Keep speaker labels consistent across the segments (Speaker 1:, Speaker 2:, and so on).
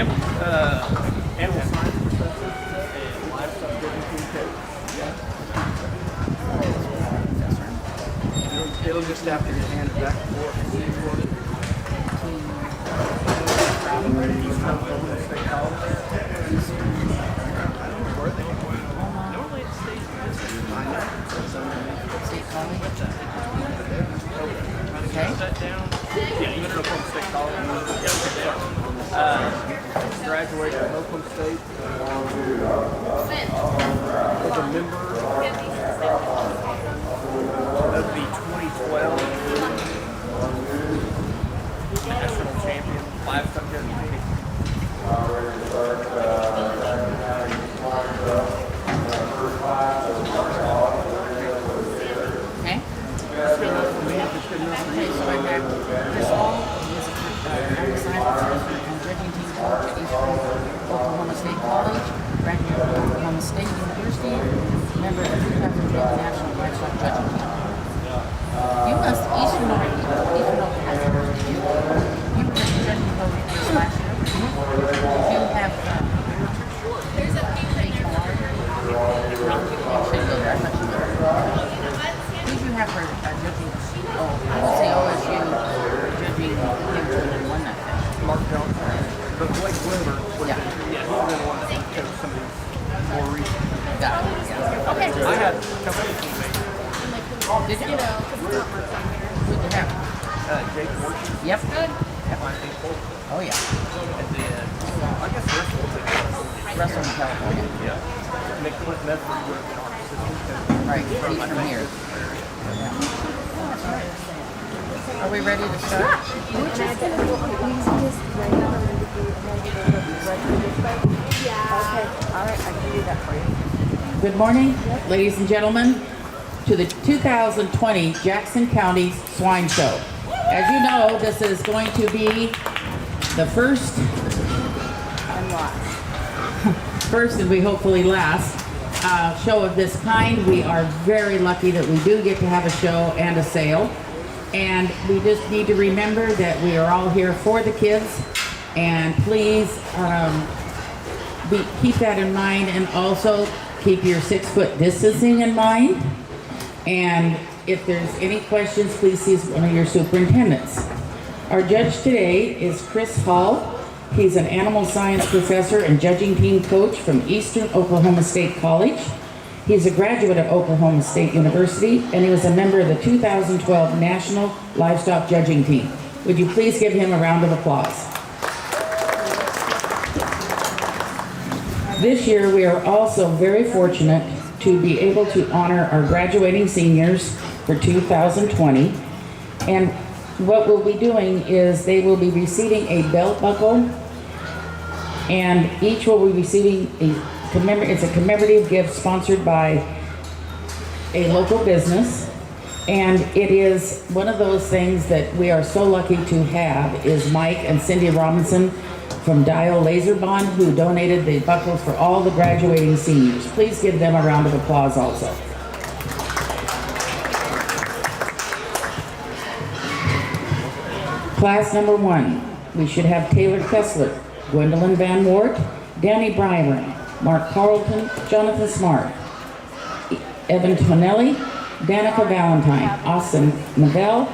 Speaker 1: Yep. Animal science professor and livestock education coach. It'll just have to get handed back and forth. Normally it stays
Speaker 2: State College.
Speaker 1: okay. That down. Yeah, you ended up on State College. Graduated from Oakland State. Was a member of the 2012 national champion livestock education.
Speaker 2: Okay. Okay, so I have Chris Hall, who is a science professor and judging team coach at Eastern Oklahoma State College, graduate of Oklahoma State University, member of the 2012 National Livestock Judging Team. You must Eastern Oklahoma. You were the judging coach this last year. Did you have there's a who did you have for judging? Oh, I would say OSU judging the children who won that thing.
Speaker 1: Mark Jones. But Blake Wimber was
Speaker 2: Yeah.
Speaker 1: he's been one that coached some of these more recent.
Speaker 2: Got it. Yeah. Okay.
Speaker 1: I had a couple of teammates.
Speaker 2: Did you? Who did you have?
Speaker 1: Jake Fortune.
Speaker 2: Yep.
Speaker 1: Oh
Speaker 2: Oh yeah.
Speaker 1: And then I guess Russell was
Speaker 2: Russell in California.
Speaker 1: yeah. Nick Clint Medford would have been our assistant coach.
Speaker 2: Right. He's from here. Yeah. Are we ready to start?
Speaker 3: We're just going to go using this right now and then right this way. Yeah. Okay. All right. I can do that for you.
Speaker 2: Good morning, ladies and gentlemen, to the 2020 Jackson County Swine Show. As you know, this is going to be the first and we hopefully last show of this kind. We are very lucky that we do get to have a show and a sale. And we just need to remember that we are all here for the kids. And please keep that in mind, and also keep your 6-foot distancing in mind. And if there's any questions, please see one of your superintendents. Our judge today is Chris Hall. He's an animal science professor and judging team coach from Eastern Oklahoma State College. He's a graduate of Oklahoma State University, and he was a member of the 2012 National Livestock Judging Team. Would you please give him a round of applause? This year, we are also very fortunate to be able to honor our graduating seniors for 2020. And what we'll be doing is they will be receiving a belt buckle, and each will be receiving it's a commemorative gift sponsored by a local business. And it is one of those things that we are so lucky to have is Mike and Cindy Robinson from Dial Laser Bond, who donated the buckles for all the graduating seniors. Please give them a round of applause also. Class number 1, we should have Taylor Kessler, Gwendolyn Van Wart, Danny Byron, Mark Carlton, Jonathan Smart, Evan Tonelli, Danica Valentine, Austin Novell,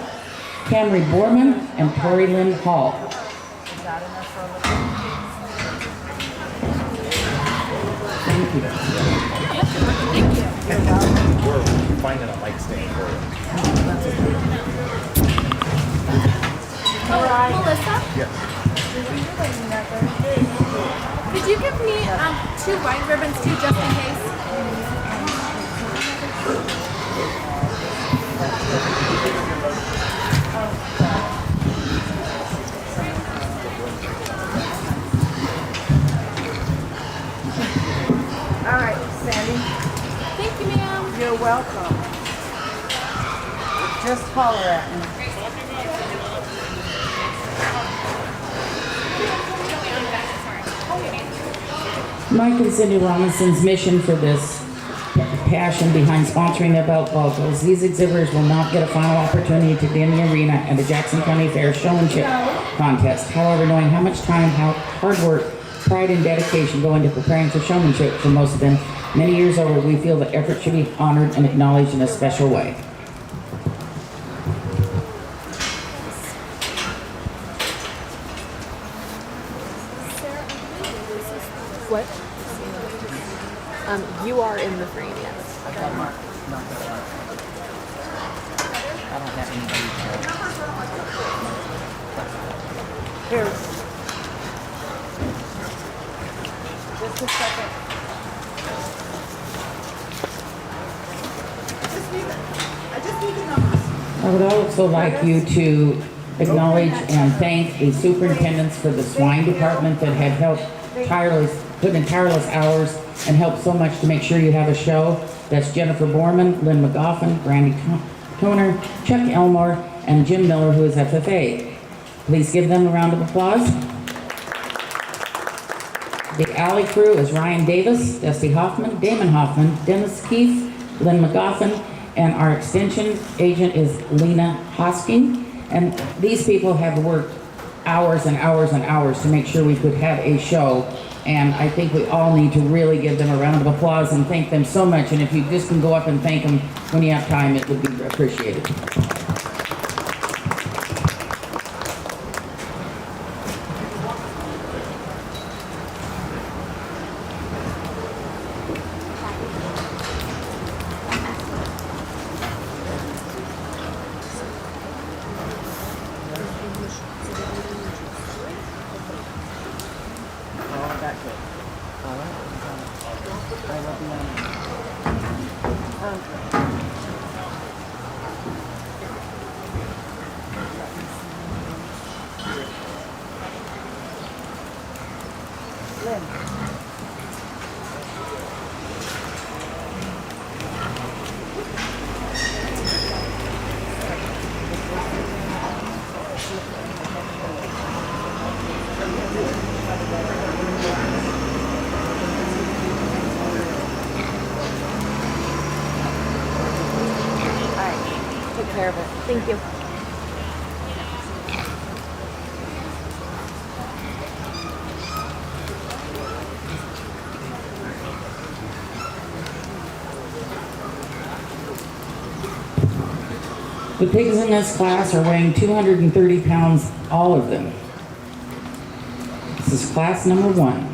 Speaker 2: Camry Borman, and Tori Lynn Hall. Thank you.
Speaker 4: We're finding a mic stand for you.
Speaker 3: All right. Melissa?
Speaker 4: Yes.
Speaker 3: Could you give me 2 white ribbons too, just in case? All right, Sandy. Thank you, ma'am.
Speaker 5: You're welcome. Just holler at me.
Speaker 2: Mike and Cindy Robinson's mission for this passion behind sponsoring the belt buckles. These exhibitors will not get a final opportunity to be in the arena at the Jackson County Fair Show and Chip contest. However, knowing how much time, how hard work pride and dedication go into preparing for showmanship for most of them. Many years over, we feel that effort should be honored and acknowledged in a special way.
Speaker 3: What? You are in the frame, yes.
Speaker 1: I got marked. Not that one. I don't have anybody
Speaker 5: Here. Just a second.
Speaker 2: I would also like you to acknowledge and thank the superintendents for the swine department that have helped put in tireless hours and helped so much to make sure you have a show. That's Jennifer Borman, Lynn McGoffin, Brandy Toner, Chuck Elmore, and Jim Miller, who is FFA. Please give them a round of applause. The alley crew is Ryan Davis, Dusty Hoffman, Damon Hoffman, Dennis Keefe, Lynn McGoffin, and our extension agent is Lena Hosking. And these people have worked hours and hours and hours to make sure we could have a show. And I think we all need to really give them a round of applause and thank them so much. And if you just can go up and thank them when you have time, it would be appreciated.
Speaker 1: Oh, that's it. All right. I will be
Speaker 3: Take care of it. Thank you.
Speaker 2: The pigs in this class are weighing 230 pounds, all of them. This is class number 1.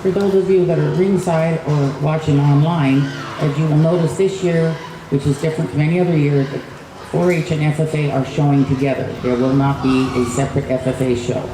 Speaker 2: For those of you that are ringside or watching online, as you will notice this year, which is different from any other year, the 4-H and FFA are showing together. There will not be a separate FFA show.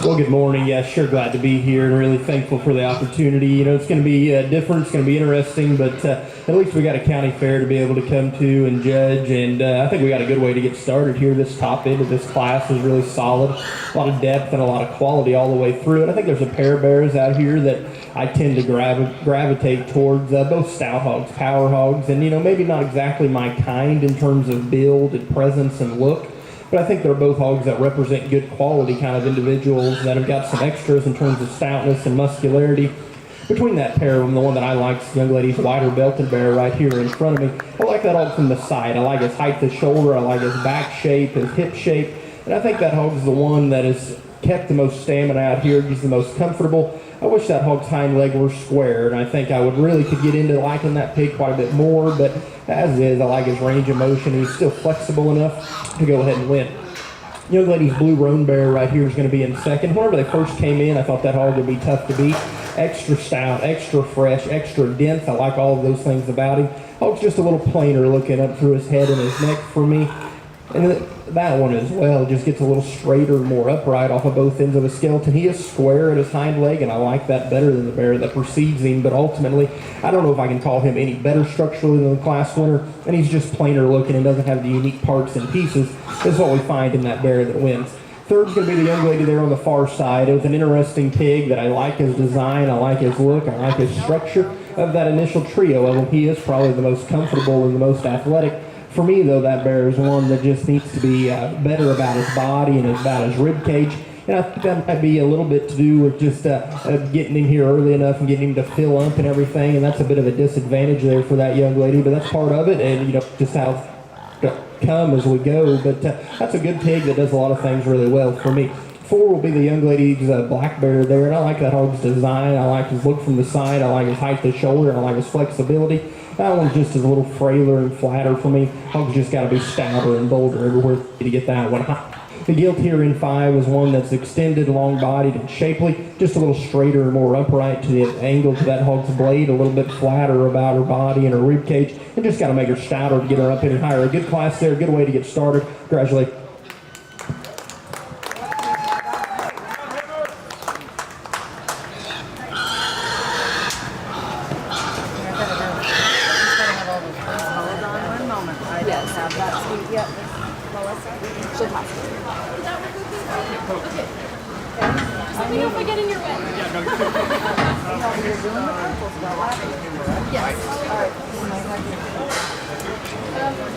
Speaker 6: Well, good morning. Yeah, sure glad to be here and really thankful for the opportunity. You know, it's going to be different, it's going to be interesting, but at least we got a county fair to be able to come to and judge, and I think we got a good way to get started here. This top end of this class is really solid. A lot of depth and a lot of quality all the way through it. I think there's a pair of bears out here that I tend to gravitate towards, both stout hogs, power hogs, and, you know, maybe not exactly my kind in terms of build and presence and look. But I think they're both hogs that represent good quality kind of individuals that have got some extras in terms of stoutness and muscularity. Between that pair of them, the one that I like is the young lady's wider belted bear right here in front of me. I like that hog from the side. I like his height to shoulder. I like his back shape, his hip shape. And I think that hog's the one that has kept the most stamina out here. He's the most comfortable. I wish that hog's hind leg were square, and I think I could get into liking that pig quite a bit more, but as is, I like his range of motion. He's still flexible enough to go ahead and win. Young lady's blue roan bear right here is going to be in second. Whenever they first came in, I thought that hog would be tough to beat. Extra stout, extra fresh, extra dense. I like all of those things about him. Hog's just a little plainer looking up through his head and his neck for me. And that one as well just gets a little straighter, more upright off of both ends of his skeleton. He is square at his hind leg, and I like that better than the bear that precedes him. But ultimately, I don't know if I can call him any better structurally than the class winner. And he's just plainer looking and doesn't have the unique parts and pieces. This is what we find in that bear that wins. Third's going to be the young lady there on the far side. It was an interesting pig that I like his design, I like his look, I like his structure. Of that initial trio of him, he is probably the most comfortable and the most athletic. For me, though, that bear is one that just needs to be better about his body and about his rib cage. And I think that might be a little bit to do with just getting him here early enough and getting him to fill up and everything. And that's a bit of a disadvantage there for that young lady, but that's part of it. And, you know, just how come as we go. But that's a good pig that does a lot of things really well for me. 4 will be the young lady's black bear there, and I like that hog's design. I like his look from the side. I like his height to shoulder, and I like his flexibility. That one's just a little frailer and flatter for me. Hog's just got to be stouter and bolder everywhere to get that one. The gilt here in 5 is one that's extended, long-bodied, and shapely, just a little straighter and more upright to the angle to that hog's blade, a little bit flatter about her body and her rib cage, and just got to make her stouter to get her up any higher. A good class there, a good way to get started. Congratulations.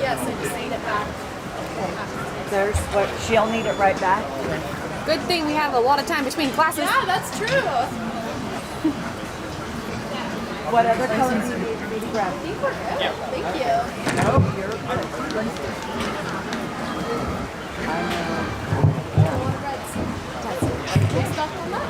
Speaker 3: Yes, I just need it back.
Speaker 5: There's what, she'll need it right back.
Speaker 7: Good thing we have a lot of time between classes.
Speaker 3: Yeah, that's true.
Speaker 5: What other colors do you need me to grab?
Speaker 3: I think we're good. Yeah. Thank you.
Speaker 5: Oh, you're good. I know.
Speaker 3: Full stuff on that?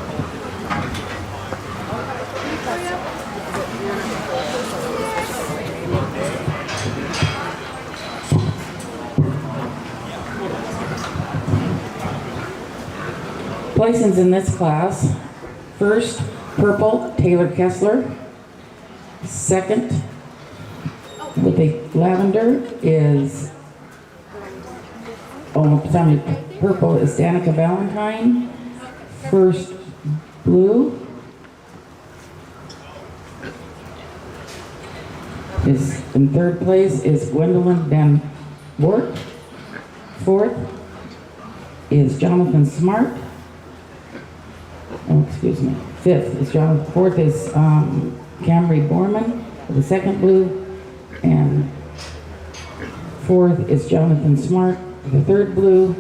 Speaker 2: Placings in this class. First, purple, Taylor Kessler. Second, with the lavender is, purple is Danica Valentine. First, blue is, in third place is Gwendolyn Van Wort. Fourth is Jonathan Smart. Oh, excuse me. Fifth is Jonathan. Fourth is Camry Borman with the second blue. And fourth is Jonathan Smart with the third blue.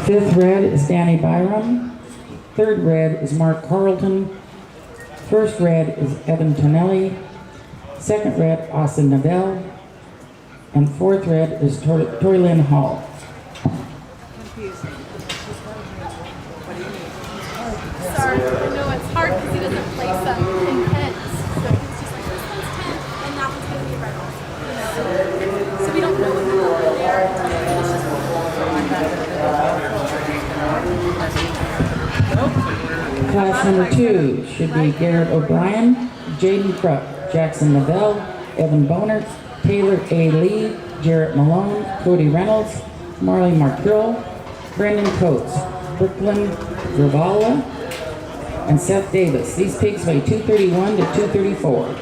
Speaker 2: Fifth red is Danny Byram. Third red is Mark Carlton. First red is Evan Tonelli. Second red, Austin Navell. And fourth red is Tori Lynn Hall.
Speaker 7: Sorry, no, it's hard because he doesn't play some intense. So he's just like, this one's 10, and that one's going to be red also. So we don't know what the they are until we finish this one.
Speaker 2: Class number 2 should be Garrett O'Brien, Jaden Krupp, Jackson Navell, Evan Boner, Taylor A. Lee, Jarrett Malone, Cody Reynolds, Marley Markrill, Brendan Coates, Brooklyn Gravala, and Seth Davis. These pigs weigh 231 to 234.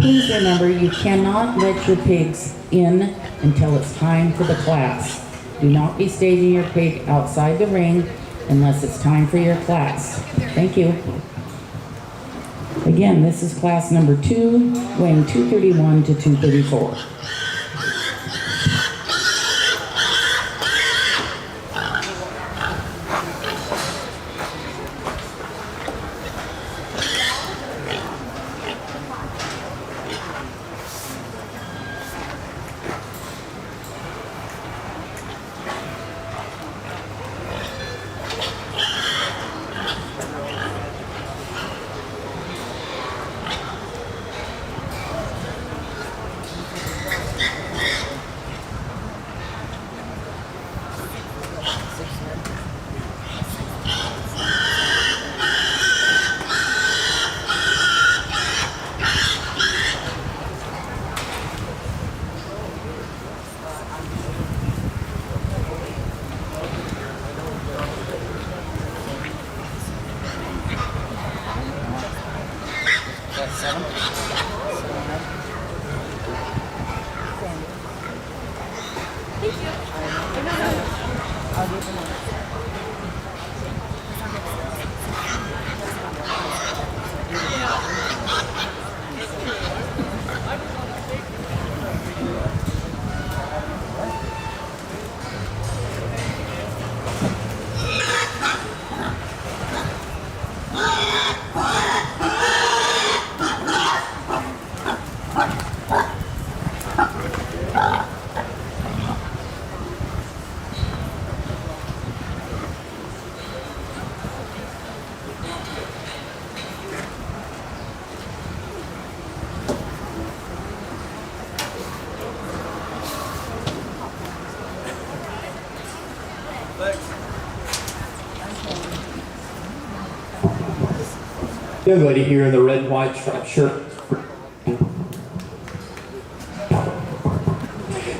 Speaker 2: Please remember, you cannot let your pigs in until it's time for the class. Do not be staging your pig outside the ring unless it's time for your class. Thank you. Again, this is class number 2, weighing 231 to 234.
Speaker 6: Young lady here in the red and white striped shirt.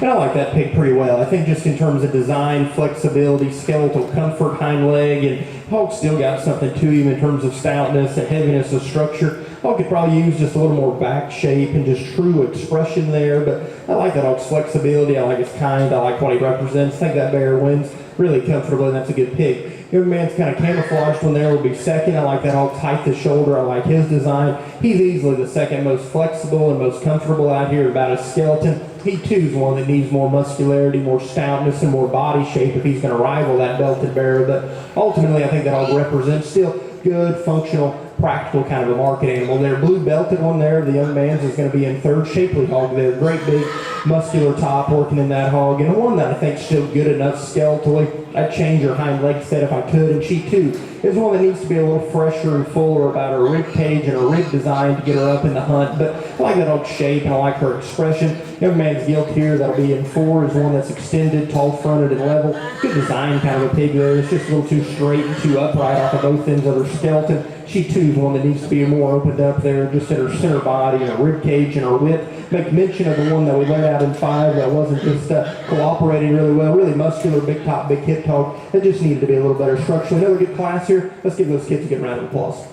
Speaker 6: And I like that pig pretty well. I think just in terms of design, flexibility, skeletal comfort, hind leg, and Hog's still got something to him in terms of stoutness and heaviness of structure. Hog could probably use just a little more back shape and just true expression there, but I like that Hog's flexibility. I like his kind. I like what he represents. I think that bear wins really comfortably, and that's a good pig. Young man's kind of camouflaged one there will be second. I like that Hog's height to shoulder. I like his design. He's easily the second most flexible and most comfortable out here about his skeleton. He too is one that needs more muscularity, more stoutness, and more body shape if he's going to rival that belted bear. But ultimately, I think that Hog represents still good, functional, practical kind of a market animal there. Blue belted one there, the young man's is going to be in third. Shapely Hog there, great big muscular top working in that hog, and one that I think is still good enough skeletally. I'd change her hind leg set if I could, and she too is one that needs to be a little fresher and fuller about her rib cage and her rib design to get her up in the hunt. But I like that old shape and I like her expression. Young man's gilt here, that'll be in 4, is one that's extended, tall fronted and level. Good design kind of a pig there. It's just a little too straight and too upright off of both ends of her skeleton. She too is one that needs to be more opened up there, just in her center body and her rib cage and her width. Make mention of the one that we let out in 5 that wasn't just cooperating really well. Really muscular, big top, big hip hog. It just needed to be a little better structurally. Another good class here. Let's give those kids a good round of applause.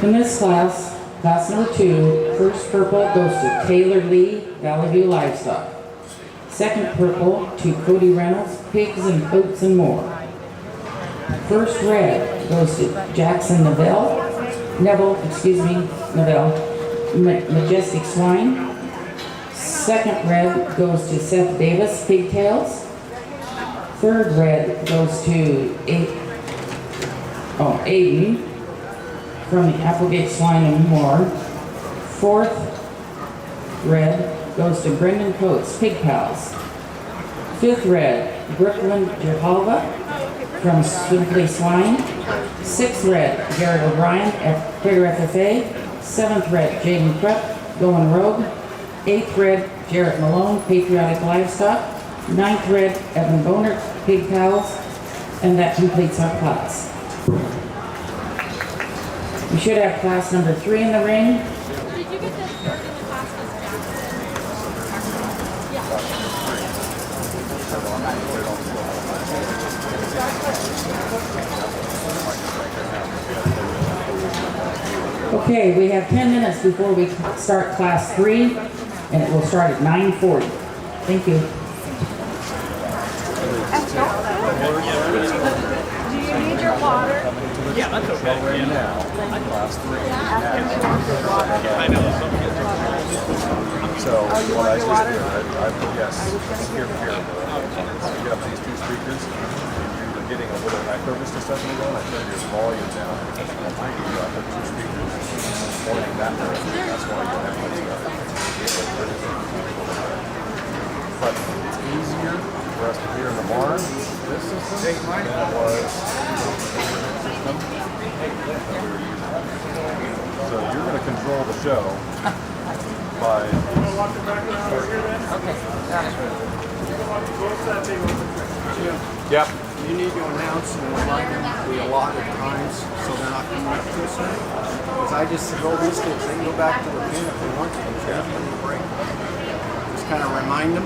Speaker 2: In this class, class number 2, first purple goes to Taylor Lee, Valley View Livestock. Second purple to Cody Reynolds, Pigs and Oats and More. First red goes to Jackson Neville, Majestic Swine. Second red goes to Seth Davis, Pigtails. Third red goes to Aiden from the Applegate Swine and More. Fourth red goes to Brendan Coates, Pig Pals. 5th red, Brooklyn Jehovah from Simply Swine. 6th red, Jared O'Brien at Figure FFA. 7th red, Jaden Krupp, Going Rogue. 8th red, Jarrett Malone, Patriotic Livestock. 9th red, Evan Boner, Pig Pals. And that completes our class. We should have class number 3 in the ring.
Speaker 7: Did you get this work in the class was
Speaker 2: Okay, we have 10 minutes before we start class 3, and it will start at 9:40. Thank you.
Speaker 5: Do you need your water?
Speaker 1: Yeah, that's okay.
Speaker 4: Now, class 3.
Speaker 1: I know.
Speaker 4: So what I just did, yes, here. You have these 2 speakers, and you were getting a little microphone a second ago, and I turned your volume down because behind you got the 2 speakers pointing that direction. That's why you have much better. But it's easier for us to hear in the barn, this system, than it was system. So you're going to control the show by...
Speaker 5: Okay, got it.
Speaker 4: Yep.
Speaker 1: You need to announce and remind them the allotted times so they're not coming up too soon. Because I just told these kids they can go back to the pen if they want to. There's a break. Just kind of remind them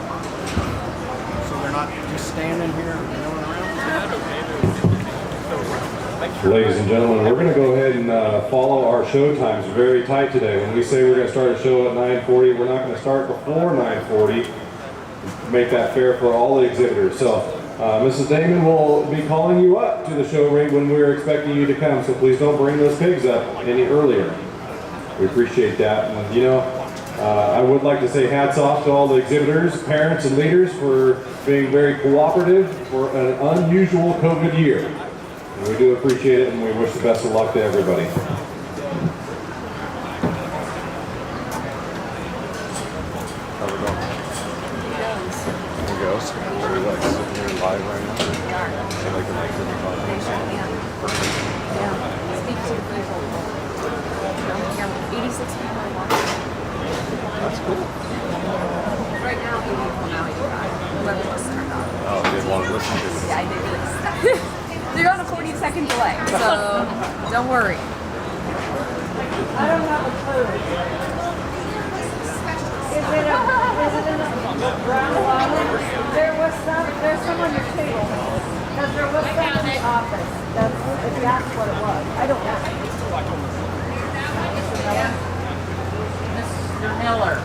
Speaker 1: so they're not just standing here and milling around.
Speaker 8: Ladies and gentlemen, we're going to go ahead and follow our show times very tight today. When we say we're going to start a show at 9:40, we're not going to start before 9:40. Make that fair for all the exhibitors. So, Mrs. Damon will be calling you up to the show ring when we're expecting you to come. So please don't bring those pigs up any earlier. We appreciate that. And you know, I would like to say hats off to all the exhibitors, parents, and leaders for being very cooperative for an unusual COVID year. And we do appreciate it, and we wish the best of luck to everybody.
Speaker 4: There he goes. We're like sitting here live right now. So they can like really talk to us.
Speaker 3: Speak to the people. 86 people are watching.
Speaker 4: That's cool.
Speaker 3: Right now, 80 people now, 85. 11 was turned on.
Speaker 4: Oh, they didn't want to listen to it.
Speaker 3: Yeah, I did. They're on a 40-second delay, so don't worry.
Speaker 5: I don't have a clue. Is it in the brown line? There's some on your table. Because there was some in the office. If that's what it was. I don't know.
Speaker 2: Mr. Miller.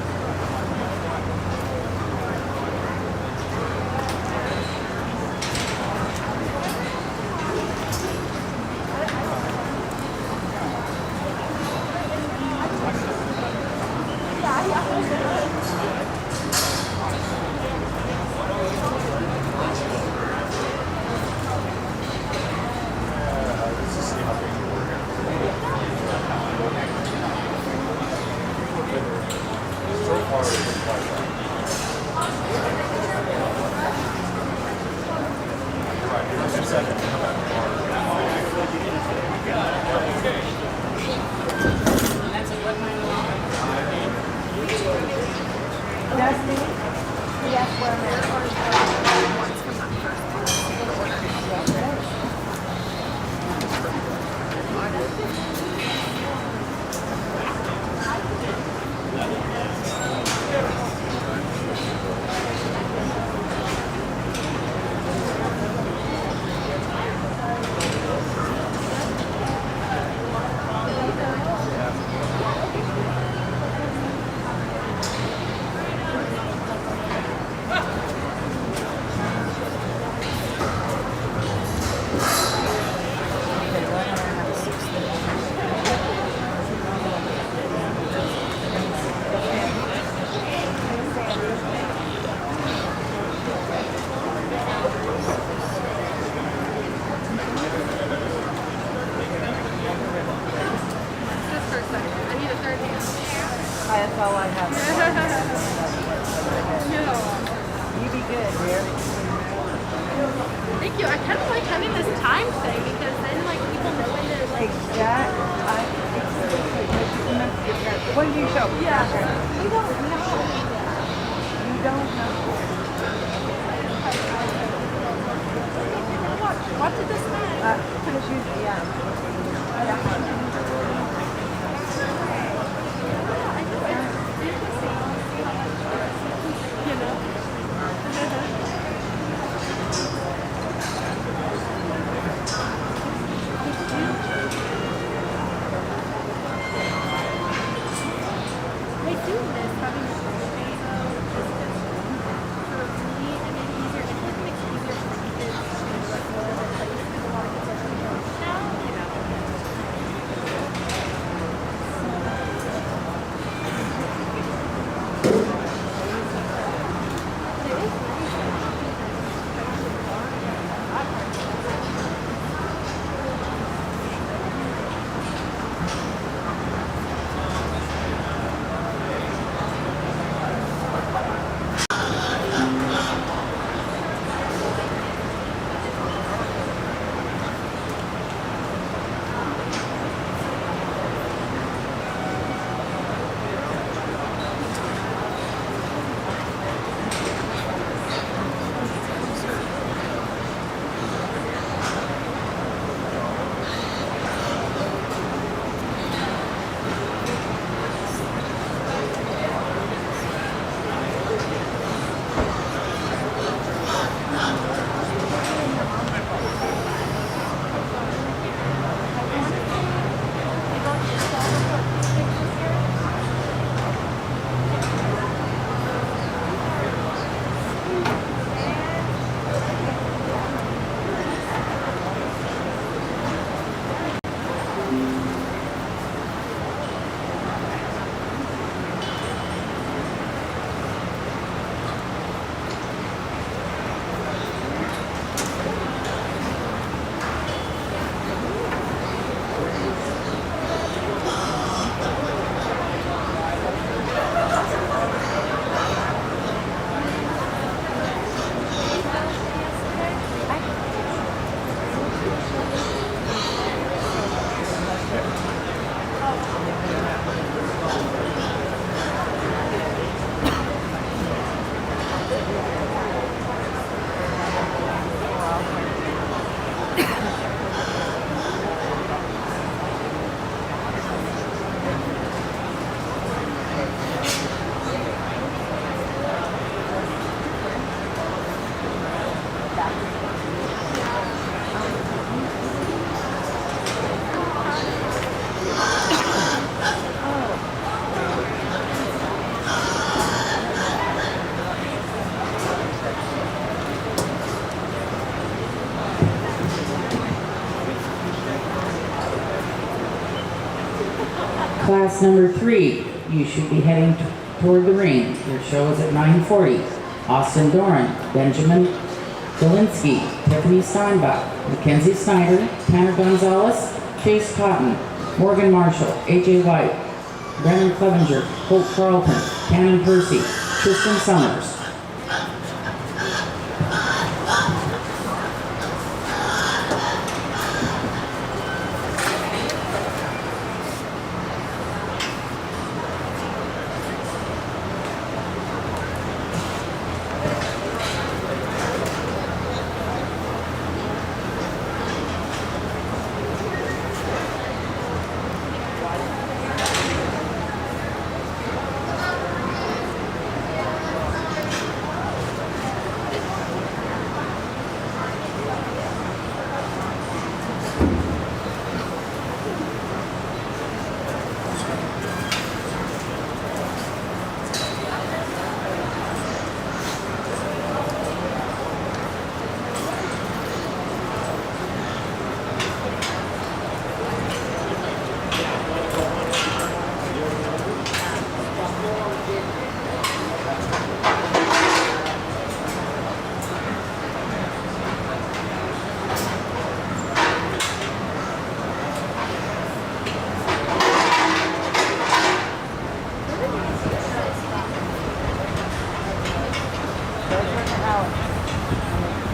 Speaker 5: That's all I have. You be good, dear.
Speaker 7: Thank you. I kind of like having this time thing because then like people know when to like.
Speaker 5: What did you show?
Speaker 7: Yeah.
Speaker 5: We don't know. You don't know.
Speaker 7: Watch it this time.
Speaker 5: Because you, yeah.
Speaker 7: You know. I do miss having a birthday though. Just for me, it made it easier. I feel like it makes it easier for my kids to like go to the place because a lot of kids are really young now, you know. It is
Speaker 2: Class number 3, you should be heading toward the ring. Your show is at 9:40. Austin Doran, Benjamin Galinsky, Tiffany Steinbach, Mackenzie Snyder, Tanner Gonzalez, Chase Cotton, Morgan Marshall, AJ White, Brennan Clevenger, Holt Carlton, Cannon Percy, Tristan Summers.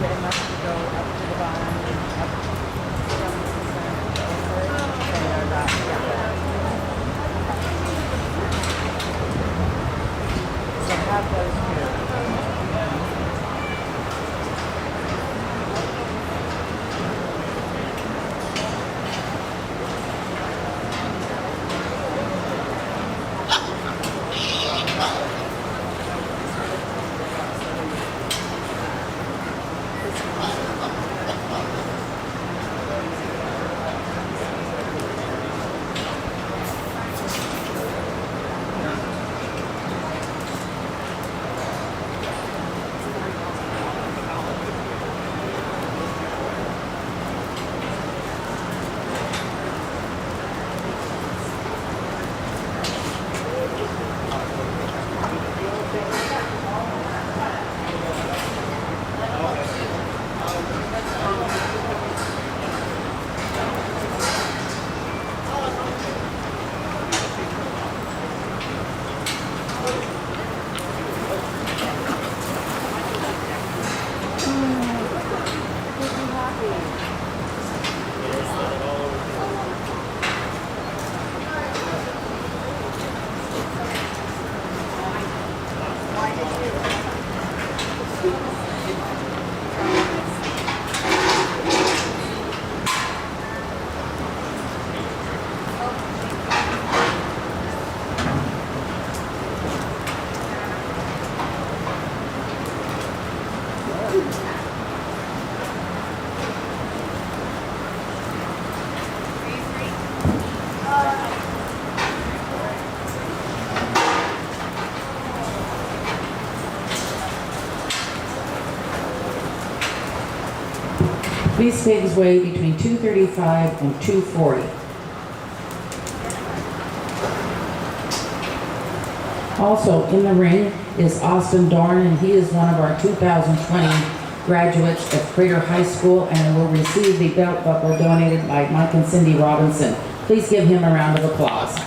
Speaker 3: They must go up to the barn, up they are not, yeah. So have those here.
Speaker 2: These pigs weigh between 235 and 240. Also in the ring is Austin Dorn, and he is one of our 2020 graduates of Crater High School and will receive the belt buckle donated by Mike and Cindy Robinson. Please give him a round of applause.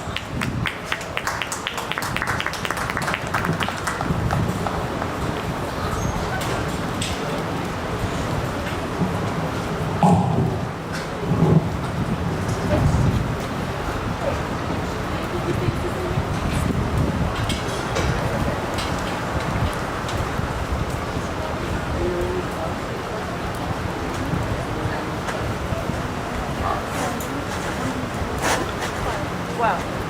Speaker 3: Wow.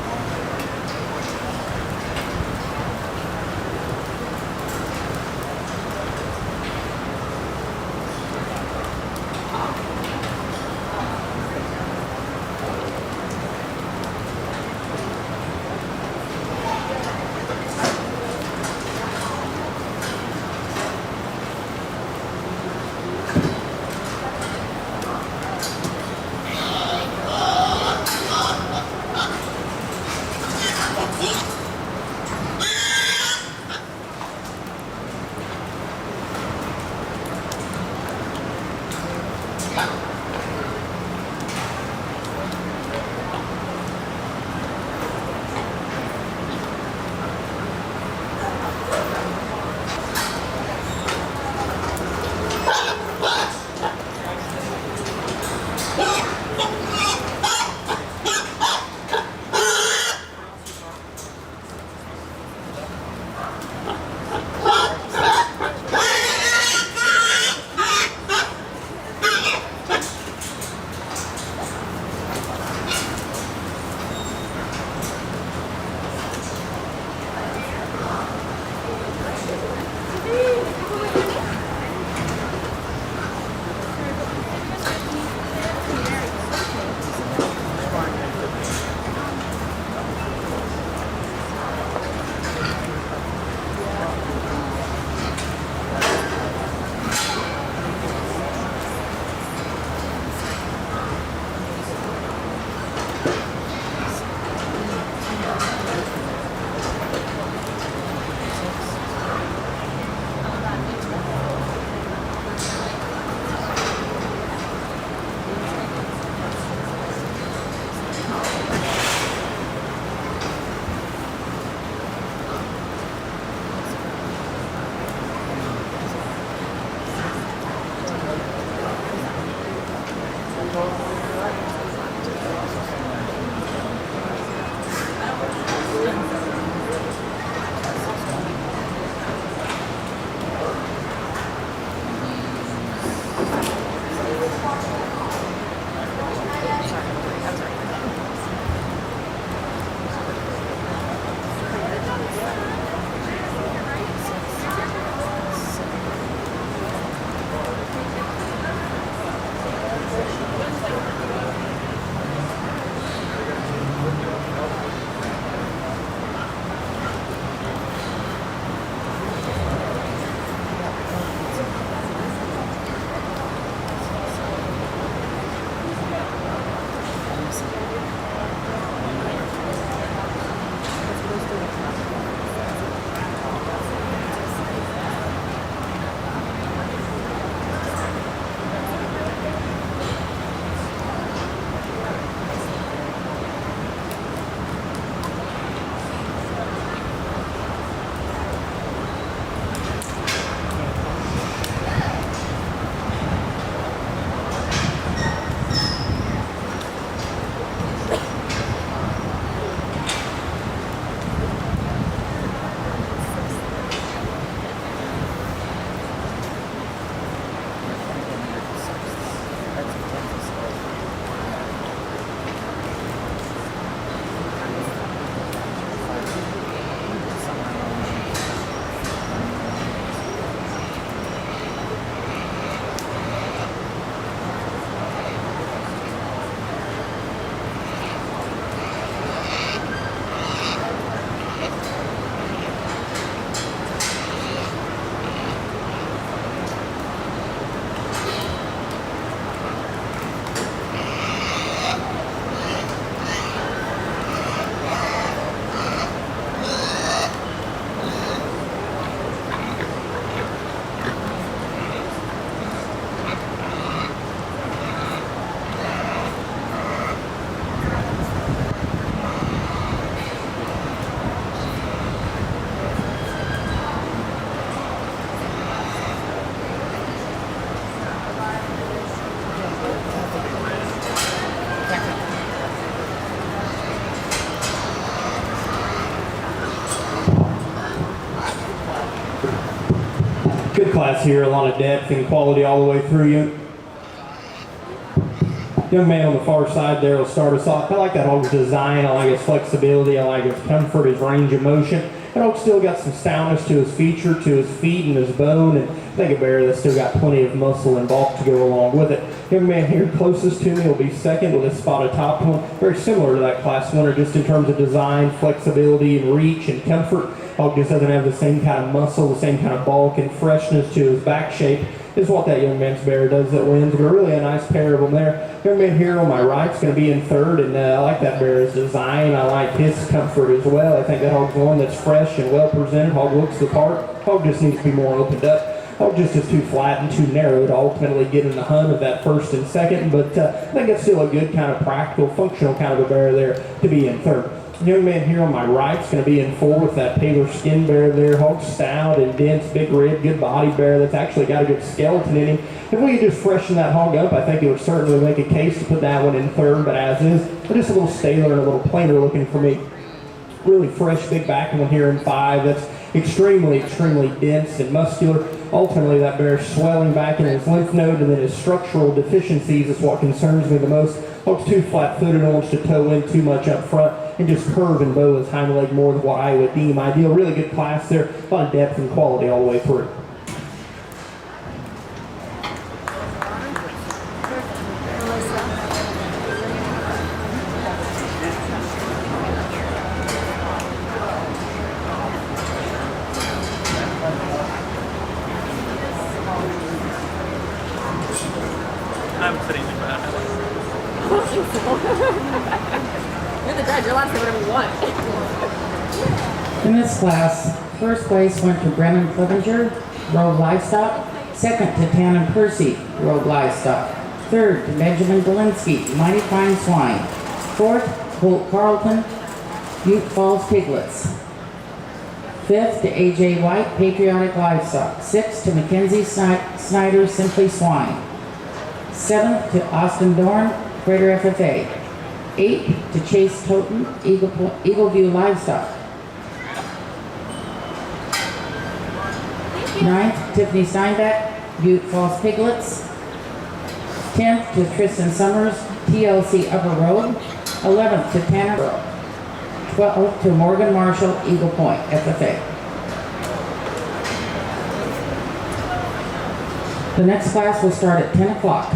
Speaker 6: class here, a lot of depth and quality all the way through you. Young man on the far side there will start us off. I like that hog's design. I like his flexibility. I like his comfort, his range of motion. That hog's still got some stoutness to his feature, to his feet and his bone. And I think a bear that's still got plenty of muscle and bulk to go along with it. Young man here closest to me will be second with his spotted top one. Very similar to that class winner just in terms of design, flexibility, and reach and comfort. Hog just doesn't have the same kind of muscle, the same kind of bulk and freshness to his back shape. Is what that young man's bear does that wins. But really a nice pair of them there. Young man here on my right is going to be in third, and I like that bear's design. I like his comfort as well. I think that hog's one that's fresh and well presented. Hog looks the part. Hog just needs to be more opened up. Hog just is too flat and too narrow to ultimately get in the hunt of that first and second. But I think it's still a good kind of practical, functional kind of a bear there to be in third. The young man here on my right is going to be in four with that paler skin bear there. Hog stout and dense, big rib, good body bear that's actually got a good skeleton in him. If we could just freshen that hog up, I think it would certainly make a case to put that one in third, but as is, but just a little staler and a little plainer looking for me. Really fresh, big back one here in five. That's extremely, extremely dense and muscular. Ultimately, that bear swelling back in his lymph node and then his structural deficiencies is what concerns me the most. Hog's too flat-footed and wants to toe in too much up front and just curve and bow his hind leg more than what I would deem ideal. Really good class there. A lot of depth and quality all the way through.
Speaker 9: I'm sitting in that.
Speaker 3: You're the judge. You're allowed to say whatever you want.
Speaker 2: In this class, first place went to Brennan Clevenger, Rogue Livestock. Second to Tannen Percy, Rogue Livestock. Third to Benjamin Galinsky, Mighty Fine Swine. Fourth, Holt Carlton, Butte Falls Piglets. Fifth to A.J. White, Patriotic Livestock. Sixth to Mackenzie Snyder, Simply Swine. Seventh to Austin Dorn, Crater FFA. Eighth to Chase Toten, Eagle View Livestock. Ninth, Tiffany Steinbeck, Butte Falls Piglets. 10th to Tristan Summers, TLC Upper Road. 11th to Tanner Road. 12th to Morgan Marshall, Eagle Point, FFA. The next class will start at 10 o'clock.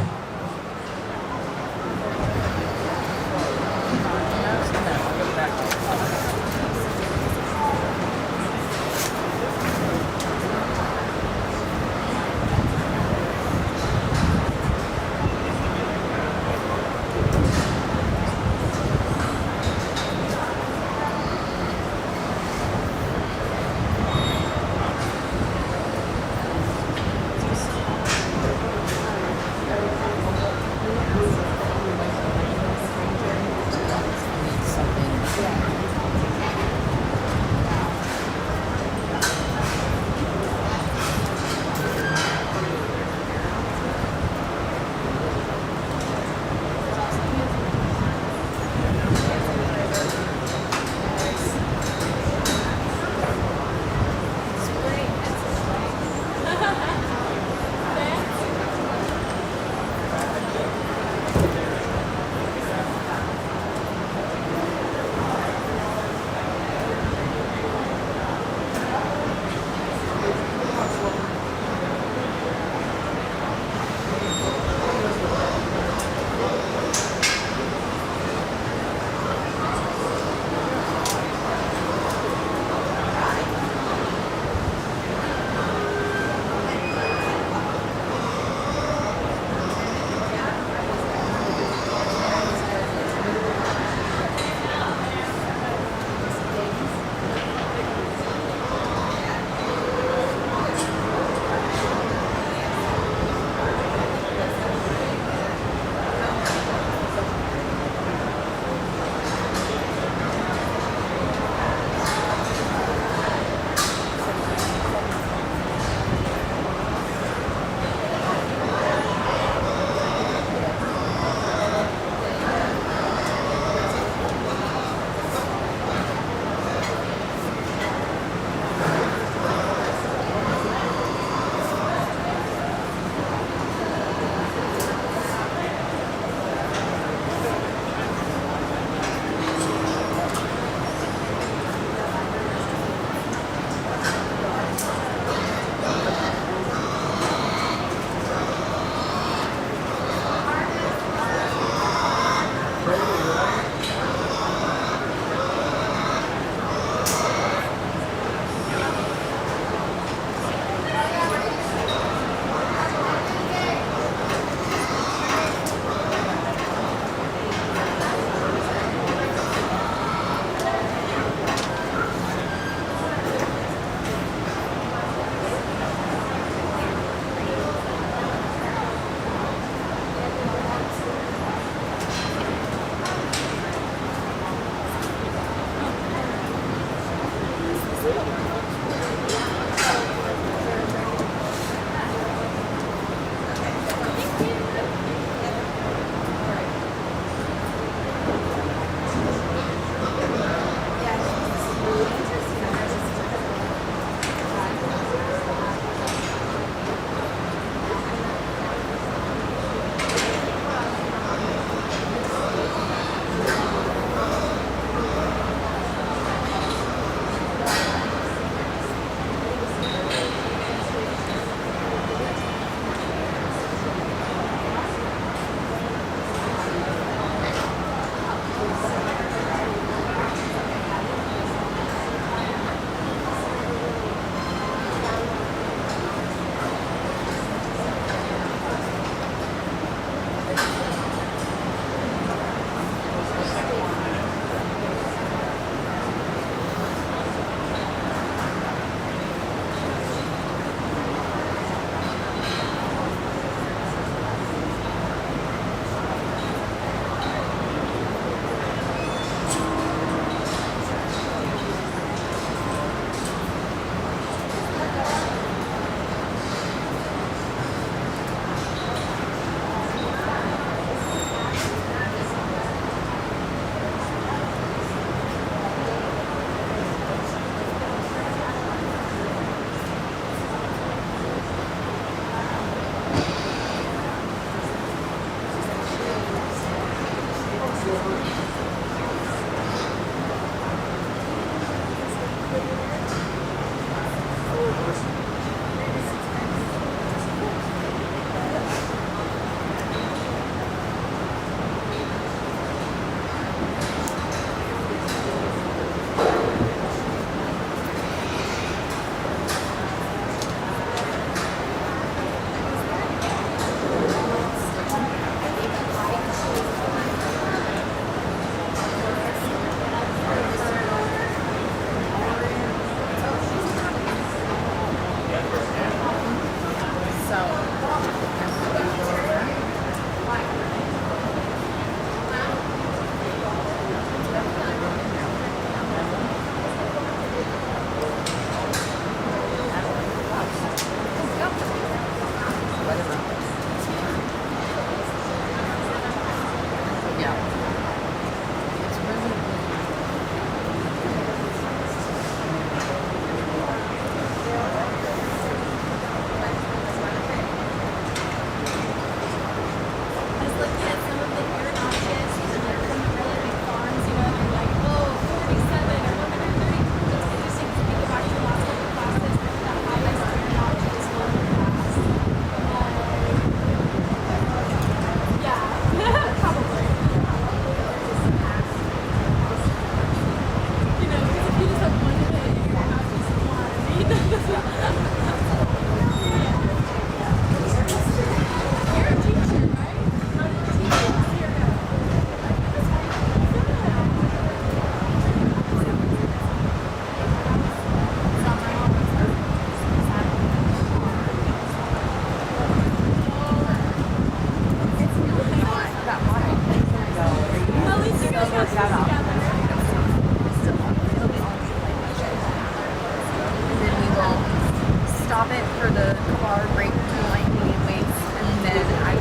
Speaker 3: Stop it for the car break point we waits, and then I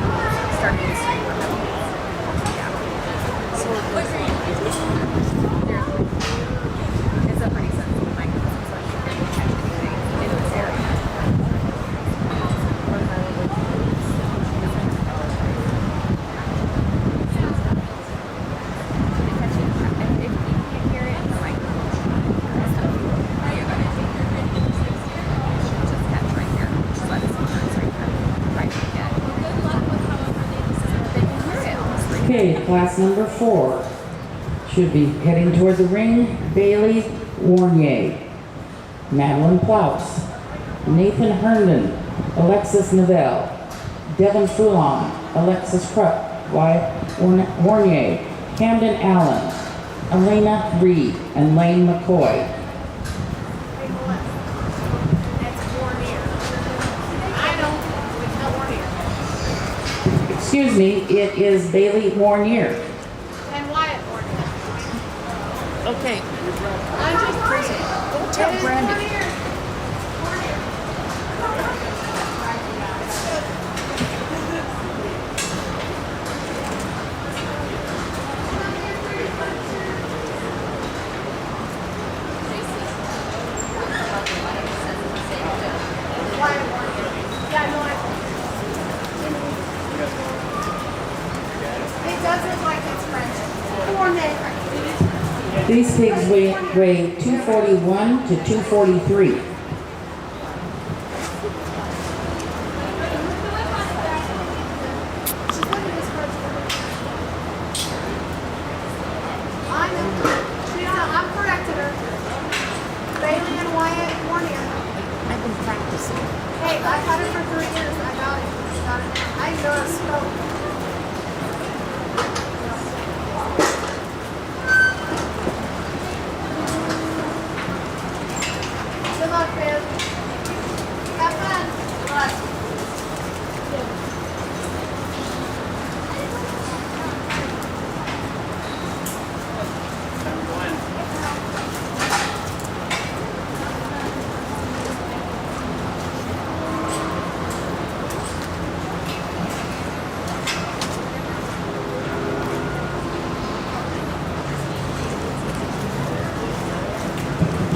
Speaker 3: start doing street work. Yeah. So it's a pretty sensitive microphone, so I should really catch anything in this area. If you can't hear it in the microphone, just catch right here. Just let us know it's right there. Right again. They can hear it honestly.
Speaker 2: Okay, class number 4 should be heading toward the ring. Bailey Warnier, Madeline Plaus, Nathan Herndon, Alexis Novell, Devin Foulon, Alexis Krupp, Wyatt Warnier, Camden Allen, Elena Reed, and Lane McCoy. Excuse me, it is Bailey Warnier.
Speaker 7: And Wyatt Warnier.
Speaker 3: Okay.
Speaker 7: I'm just crazy.
Speaker 3: Go tell Brandy.
Speaker 7: Yeah, no, it does look like it's French. Four men.
Speaker 2: These pigs weigh 241 to 243.
Speaker 7: I've corrected her. Bailey and Wyatt Warnier.
Speaker 3: I've been practicing.
Speaker 7: Hey, I've had it for 3 years. I got it. I know a scope. Good luck, babe. Have fun. Good luck.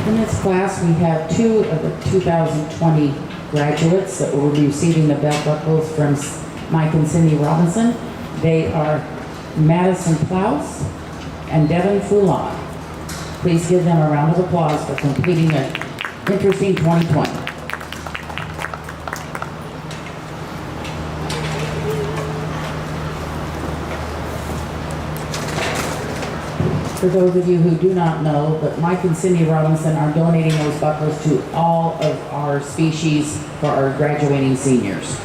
Speaker 2: In this class, we have 2 of the 2020 graduates that will be receiving the belt buckles from Mike and Cindy Robinson. They are Madison Plaus and Devin Foulon. Please give them a round of applause for completing an interesting 2020. For those of you who do not know, but Mike and Cindy Robinson are donating those buckles to all of our species for our graduating seniors.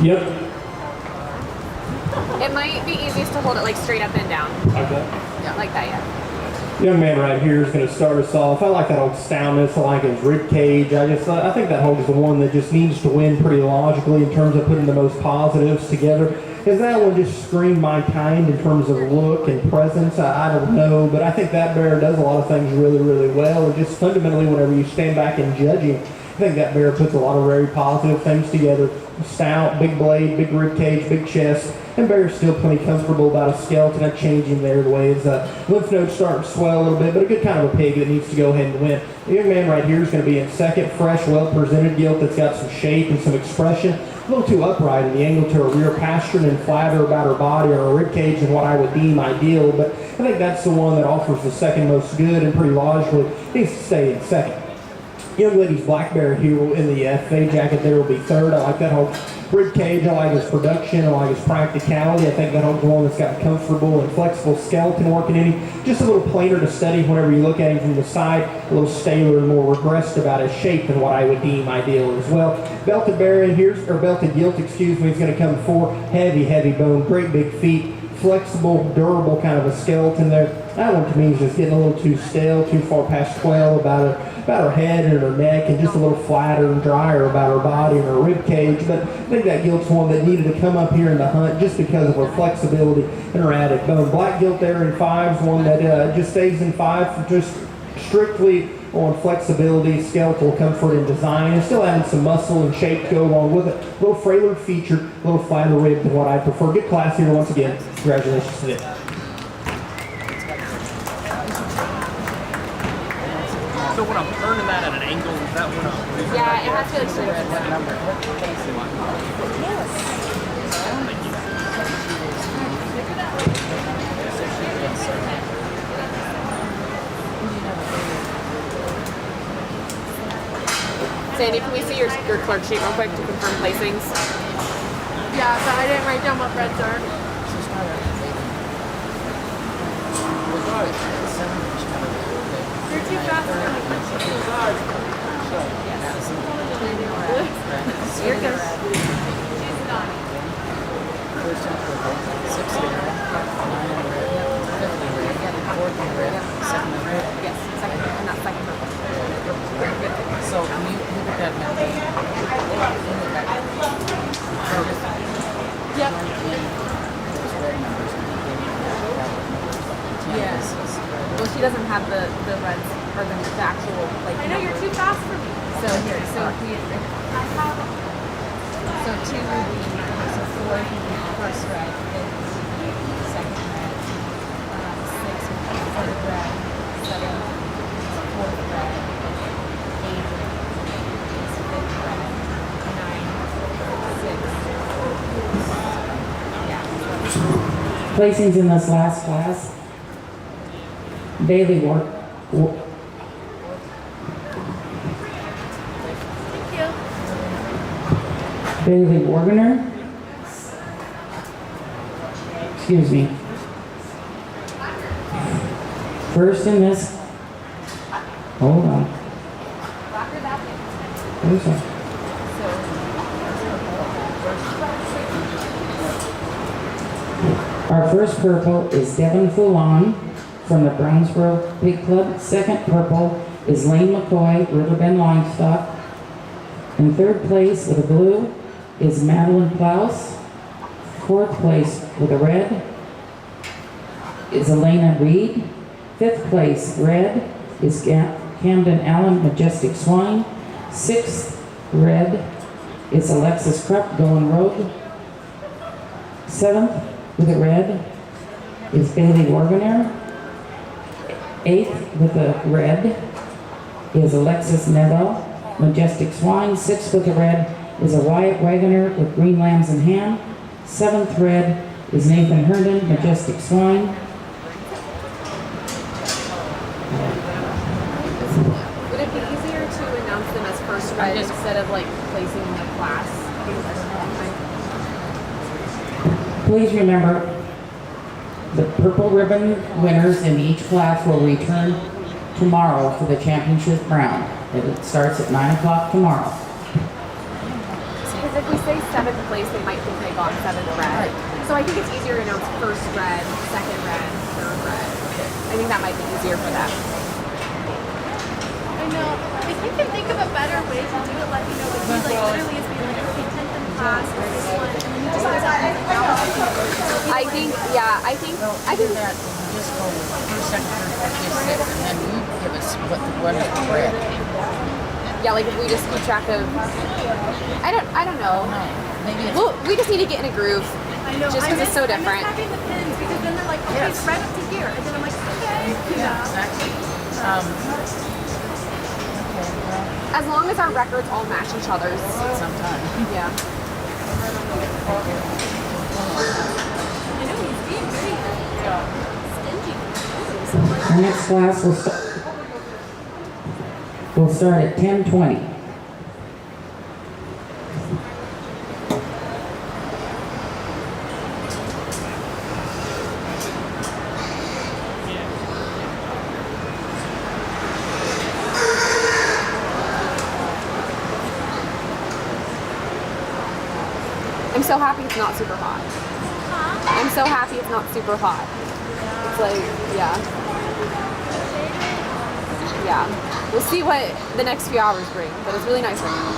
Speaker 6: Yep.
Speaker 3: It might be easiest to hold it like straight up and down.
Speaker 6: Okay.
Speaker 3: Yeah, like that, yeah.
Speaker 6: Young man right here is going to start us off. I like that old stoutness. I like his rib cage. I think that hog is the one that just needs to win pretty logically in terms of putting the most positives together. Is that one just screamed my kind in terms of look and presence? I don't know, but I think that bear does a lot of things really, really well. And just fundamentally, whenever you stand back and judge him, I think that bear puts a lot of very positive things together. Stout, big blade, big rib cage, big chest, and bear's still plenty comfortable about his skeleton. I change him there the way his lymph nodes start to swell a little bit, but a good kind of a pig that needs to go ahead and win. The young man right here is going to be in second, fresh, well-presented gilt that's got some shape and some expression. A little too upright in the angle to her rear pastern and flatter about her body or her rib cage than what I would deem ideal, but I think that's the one that offers the second most good and pretty logically needs to stay in second. Young lady's black bear here in the FFA jacket there will be third. I like that whole rib cage. I like his production. I like his practicality. I think that whole one that's got a comfortable and flexible skeleton working in him. Just a little plainer to study whenever you look at him from the side. A little staler and more regressed about his shape than what I would deem ideal as well. Belted bear in here, or belted gilt, excuse me, is going to come for heavy, heavy bone, great big feet, flexible, durable kind of a skeleton there. That one to me is just getting a little too stale, too far past 12 about her head and her neck, and just a little flatter and drier about her body and her rib cage. But I think that gilt's one that needed to come up here in the hunt just because of her flexibility and her added bone. Black gilt there in 5 is one that just stays in 5 for just strictly on flexibility, skeletal comfort, and design, and still adding some muscle and shape to go along with it. A little frailer feature, a little flatter rib than what I prefer. Get class here once again. Congratulations today.
Speaker 9: So when I'm turning that at an angle, is that when I'm...
Speaker 3: Yeah, it has to be like straight up.
Speaker 9: Thank you.
Speaker 3: Sandy, can we see your clerk sheet real quick to confirm placings?
Speaker 7: Yeah, but I didn't write down what reds are. You're too fast for me. You're good. She's done.
Speaker 3: Yes, second, and not second purple.
Speaker 10: So you look at that.
Speaker 7: Yep.
Speaker 3: Yes. Well, she doesn't have the reds or the actual like.
Speaker 7: I know you're too fast for me.
Speaker 3: So here, so we. So 2 would be so 4 would be first red, then second red, 6 would be third red, 7 fourth red, 8 is fifth red, 9, 6. Yeah.
Speaker 2: Placings in this last class. Bailey
Speaker 7: Thank you.
Speaker 2: Bailey Wargener. Excuse me. First in this. Hold on. Where's that? Our first purple is Devin Foulon from the Brownsboro Pig Club. Second purple is Lane McCoy, Riverbend Livestock. In third place with a blue is Madeline Klaus. Fourth place with a red is Elena Reed. Fifth place, red, is Camden Allen, Majestic Swine. Sixth, red, is Alexis Krupp, Going Rogue. Seventh, with a red, is Bailey Wargener. Eighth, with a red, is Alexis Neville, Majestic Swine. Sixth, with a red, is a Wyatt Wagoner with Green Lambs in Hand. Seventh, red, is Nathan Herndon, Majestic Swine.
Speaker 3: Would it be easier to announce them as first red instead of like placing in the class?
Speaker 2: Please remember, the purple ribbon winners in each class will return tomorrow for the championship round. It starts at 9 o'clock tomorrow.
Speaker 3: Because if we say 7th place, they might think they got 7th red. So I think it's easier to announce first red, second red, third red. I think that might be easier for them.
Speaker 7: I know. If we can think of a better way to do it, let me know. But he like literally is being like, okay, 10th in class for this one, and then he just goes out and
Speaker 3: I think
Speaker 10: that just go first, second, third, fourth, fifth, sixth, and then you give us what the runners were red.
Speaker 3: yeah, like if we just keep track of, I don't know.
Speaker 10: No, maybe it's
Speaker 3: Well, we just need to get in a groove.
Speaker 7: I know.
Speaker 3: Just because it's so different.
Speaker 7: I miss having the pins because then they're like, okay, it's right up to here, and then I'm like, okay,
Speaker 10: exactly. Okay, well,
Speaker 3: As long as our records all match each other's.
Speaker 10: sometime.
Speaker 3: Yeah.
Speaker 7: I know he's being very stingy.
Speaker 2: Our next class will start at 10:20.
Speaker 3: I'm so happy it's not super hot. I'm so happy it's not super hot. It's like, yeah. Yeah. We'll see what the next few hours bring, but it's really nice right now.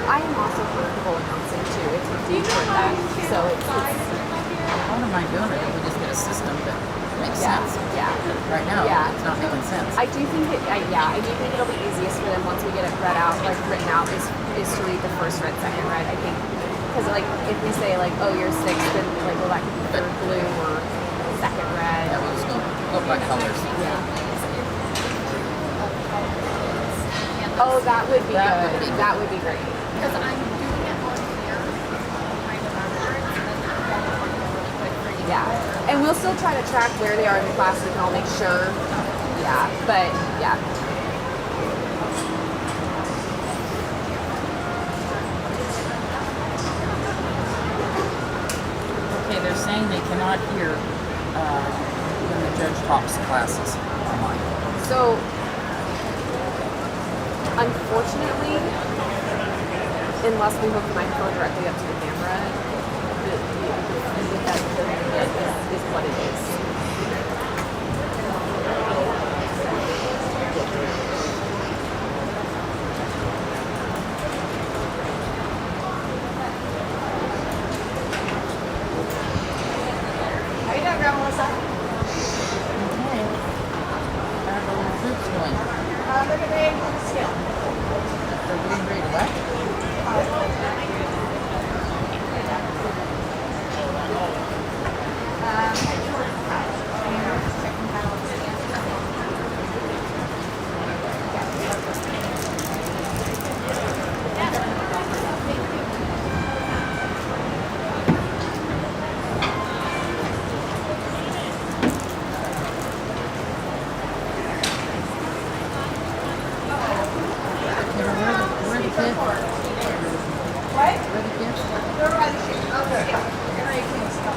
Speaker 3: I am also comfortable announcing too. It's different that, so it's
Speaker 10: What am I doing? It we just get a system that makes
Speaker 3: yeah,
Speaker 10: sense.
Speaker 3: yeah.
Speaker 10: Right now,
Speaker 3: Yeah.
Speaker 10: it's not making sense.
Speaker 3: I do think I do think it'll be easiest for them once we get it read out, like written out, is to read the first red, second red. I think because like if we say like, oh, you're sixth, then like, well, that could be third blue or second red.
Speaker 10: Yeah, we'll just go by colors.
Speaker 3: Yeah. Oh, that would be
Speaker 10: That
Speaker 3: good.
Speaker 10: would be good.
Speaker 3: That would be great.
Speaker 7: Because I'm doing it on here. I remember.
Speaker 11: Yeah, and we'll still try to track where they are in the class. We can all make sure. Yeah, but yeah.
Speaker 10: Okay, they're saying they cannot hear when the judge talks classes online.
Speaker 11: So, unfortunately, unless we hook the microphone directly up to the camera, the feed that they're going to get is what it is.
Speaker 5: How you doing, Grandma Melissa?
Speaker 10: Okay. How are the little groups going?
Speaker 5: They're getting ready to scale.
Speaker 10: They're getting ready to what? Where are the kids?
Speaker 5: What?
Speaker 10: Where are the kids?
Speaker 5: They're by the scale. Oh, the scale. They're ready to scale.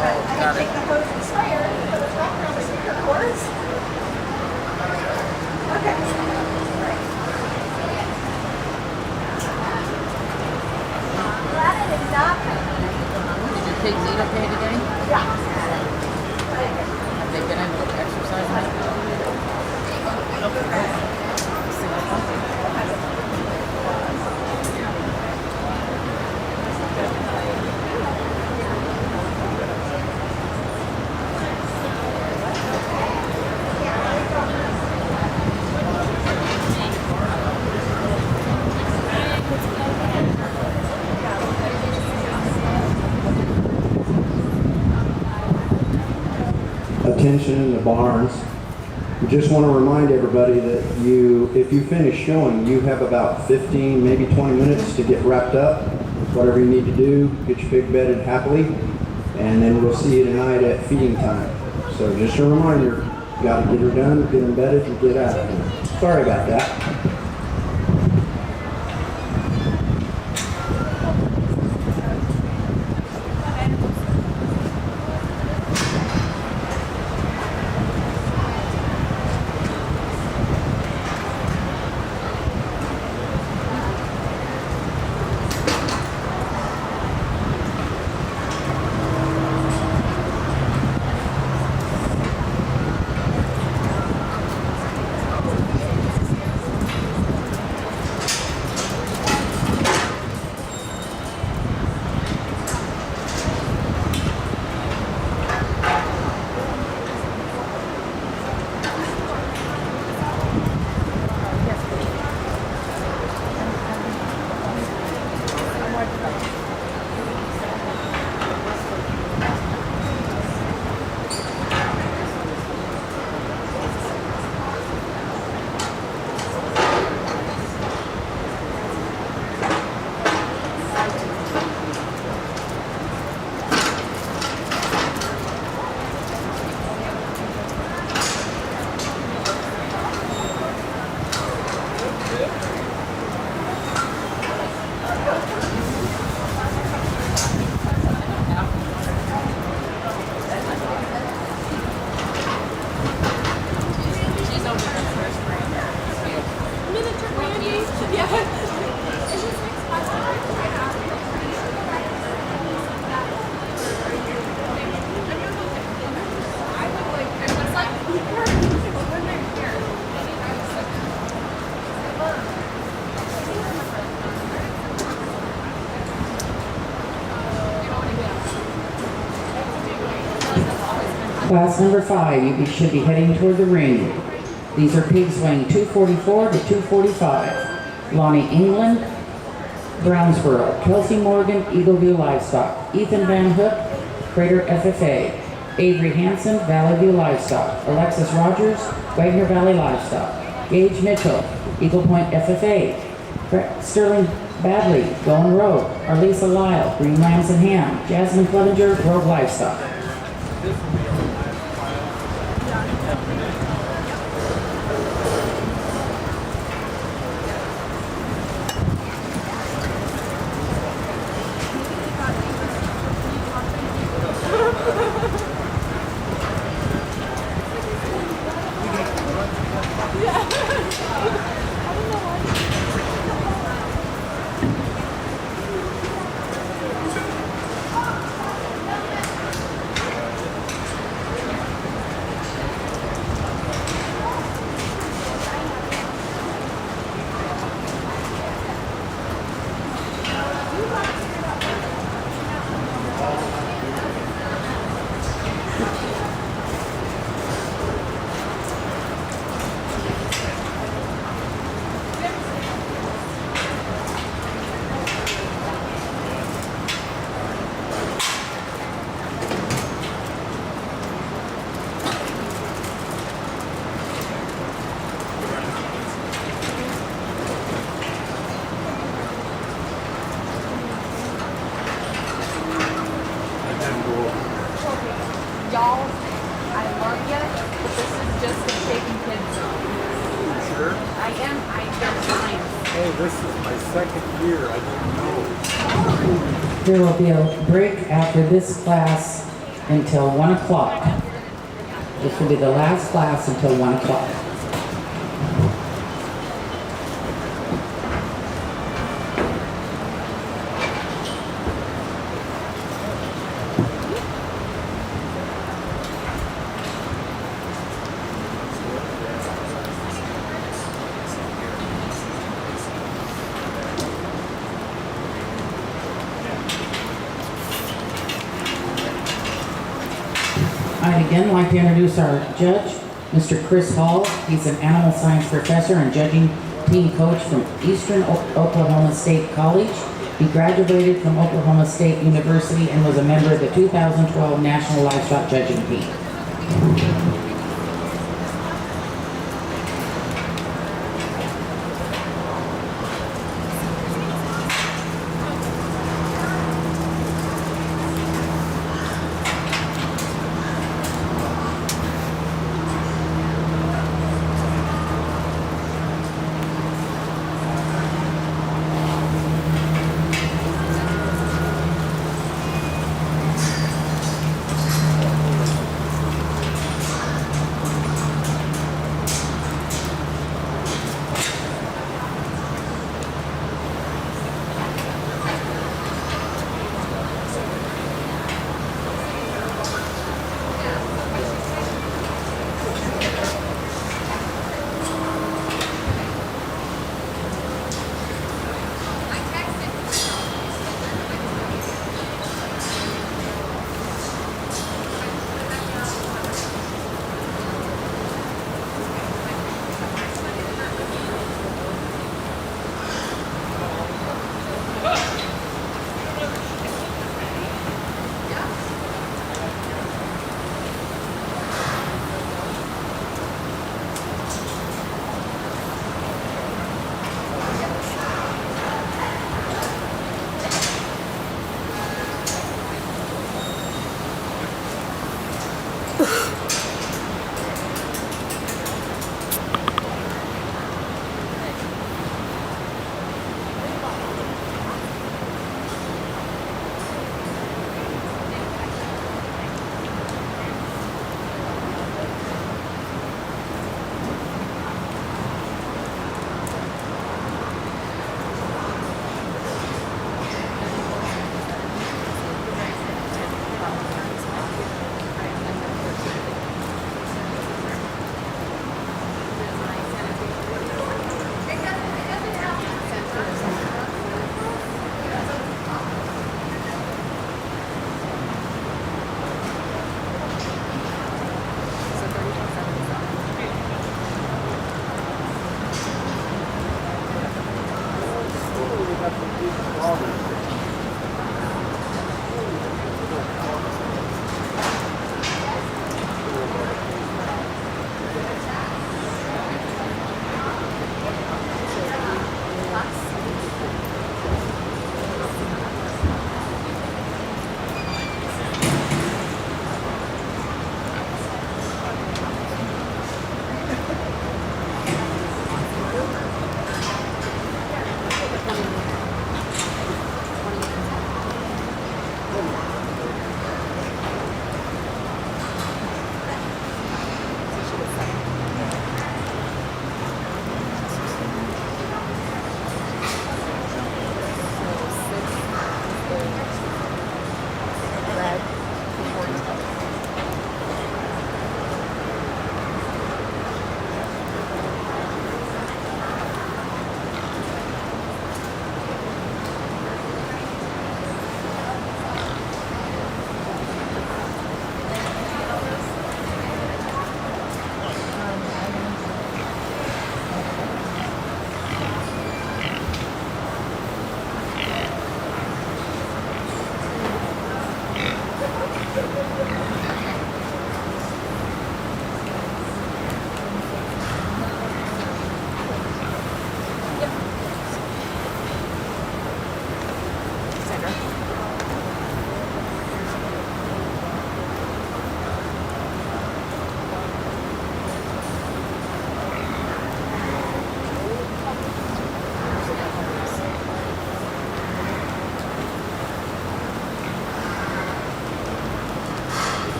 Speaker 10: Oh, got
Speaker 5: Take
Speaker 10: it.
Speaker 5: the hose and sprayer and put it back around the speaker cords. Okay. Glad I did not.
Speaker 10: Did your pigs eat okay today?
Speaker 5: Yeah.
Speaker 10: Have they been able to exercise much?
Speaker 1: Attention in the barns. We just want to remind everybody that if you finish showing, you have about 15, maybe 20 minutes to get wrapped up. Whatever you need to do, get your pig bedded happily, and then we'll see you tonight at feeding time. So just a reminder, you got to get her done, get them bedded, and get out of here. Sorry about that.
Speaker 2: Class number 5, you should be heading toward the ring. These are pigs weighing 244 to 245. Lonnie England, Brownsboro. Kelsey Morgan, Eagleview Livestock. Ethan Van Hook, Crater FFA. Avery Hansen, Valley View Livestock. Alexis Rogers, Wagner Valley Livestock. Gage Mitchell, Eagle Point FFA. Sterling Badley, Going Road. Arlisa Lyle, Green Lambs and Ham. Jasmine Clevenger, Grove Livestock.
Speaker 11: Y'all, I love you, but this is just a taking kids zone.
Speaker 1: Sure.
Speaker 11: I am science.
Speaker 1: Hey, this is my second year. I didn't know.
Speaker 2: There will be a break after this class until 1 o'clock. This will be the last class until 1 o'clock. I'd again like to introduce our judge, Mr. Chris Hall. He's an animal science professor and judging team coach from Eastern Oklahoma State College. He graduated from Oklahoma State University and was a member of the 2012 National Livestock Judging Team.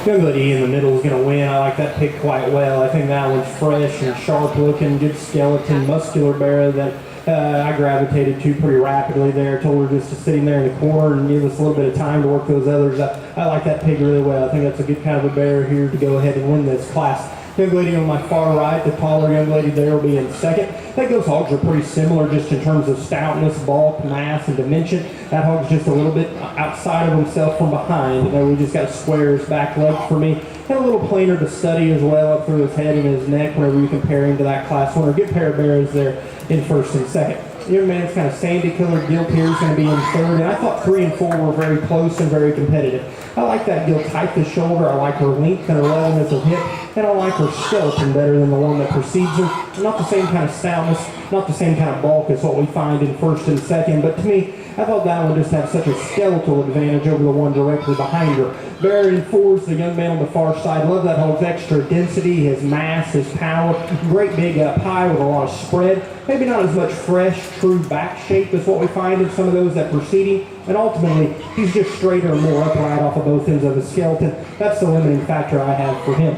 Speaker 6: young lady in the middle is going to win. I like that pick quite well. I think that one's fresh and sharp looking, good skeleton, muscular bearer that I gravitated to pretty rapidly there. Told her just to sit there in the corner and give us a little bit of time to work those others. I like that pig really well. I think that's a good kind of a bearer here to go ahead and win this class. Young lady on my far right, the taller young lady there will be in second. I think those hogs are pretty similar just in terms of stoutness, bulk, mass, and dimension. That hog's just a little bit outside of himself from behind. We just got to square his back leg for me. And a little plainer to study as well up through his head and his neck whenever you compare him to that class winner. Good pair of bearers there in first and second. The young man's kind of sandy colored gilt here is going to be in third, and I thought 3 and 4 were very close and very competitive. I like that gilt tight to shoulder, I like her length and her levelness of hip, and I like her skeleton better than the one that precedes her. Not the same kind of stoutness, not the same kind of bulk as what we find in first and second, but to me, I thought that one just had such a skeletal advantage over the one directly behind her. Bearer in 4 is the young man on the far side. Love that hog's extra density, his mass, his power. Great big pie with a lot of spread. Maybe not as much fresh, true back shape as what we find in some of those that preceding. And ultimately, he's just straighter and more upright off of both ends of his skeleton. That's the limiting factor I have for him.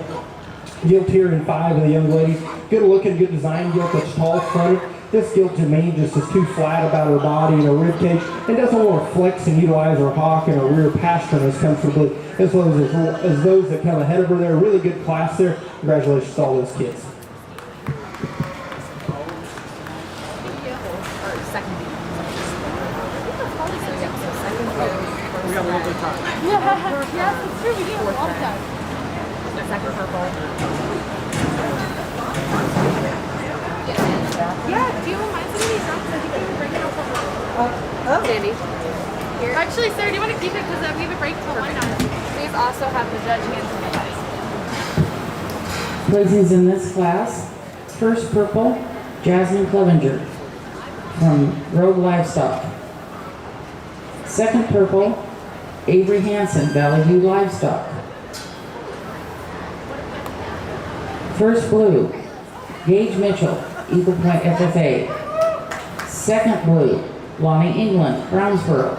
Speaker 6: Gilt here in 5 of the young ladies. Good looking, good design gilt that's tall fronted. This gilt to me just is too flat about her body and her rib cage and doesn't want to flex and utilize her hock and her rear pastern as comfortably as well as those that come ahead of her there. Really good class there. Congratulations to all those kids.
Speaker 9: We got a little bit of time.
Speaker 7: Yes, it's true. We do have a lot of time.
Speaker 11: Second purple.
Speaker 7: Yeah, do you mind some of these rocks? I think we can break it out.
Speaker 11: Sandy. Here.
Speaker 7: Actually, Sarah, do you want to keep it? Because we have a break till 1 hour.
Speaker 11: Please also have the judge hand sanitizer.
Speaker 2: Placings in this class. First purple, Jasmine Clevenger from Rogue Livestock. Second purple, Avery Hansen, Valley View Livestock. First blue, Gage Mitchell, Eagle Point FFA. Second blue, Lonnie England, Brownsboro.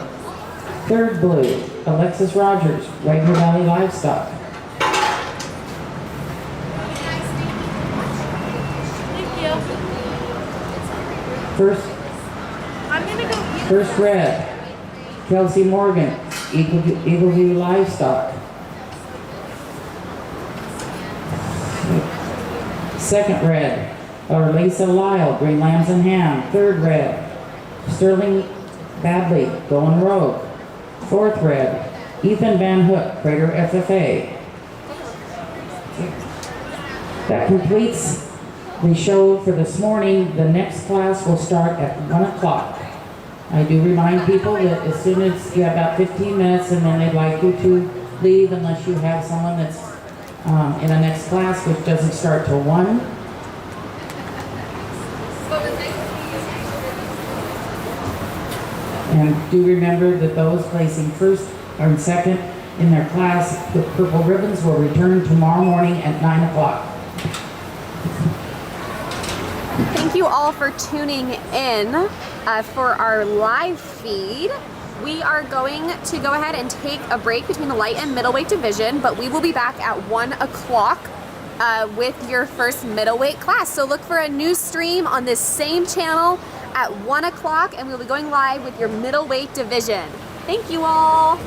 Speaker 2: Third blue, Alexis Rogers, Wagner Valley Livestock.
Speaker 7: Thank you. I'm going to go here.
Speaker 2: First red, Kelsey Morgan, Eagle View Livestock. Second red, Lisa Lyle, Green Lambs and Ham. Third red, Sterling Badley, Going Rogue. Fourth red, Ethan Van Hook, Crater FFA. That completes the show for this morning. The next class will start at 1 o'clock. I do remind people that as soon as you have about 15 minutes and then they'd like you to leave unless you have someone that's in the next class, which doesn't start till 1. And do remember that those placing first or second in their class, the purple ribbons will return tomorrow morning at 9 o'clock.
Speaker 11: Thank you all for tuning in for our live feed. We are going to go ahead and take a break between the light and middleweight division, but we will be back at 1 o'clock with your first middleweight class. So look for a new stream on this same channel at 1 o'clock, and we'll be going live with your middleweight division. Thank you all.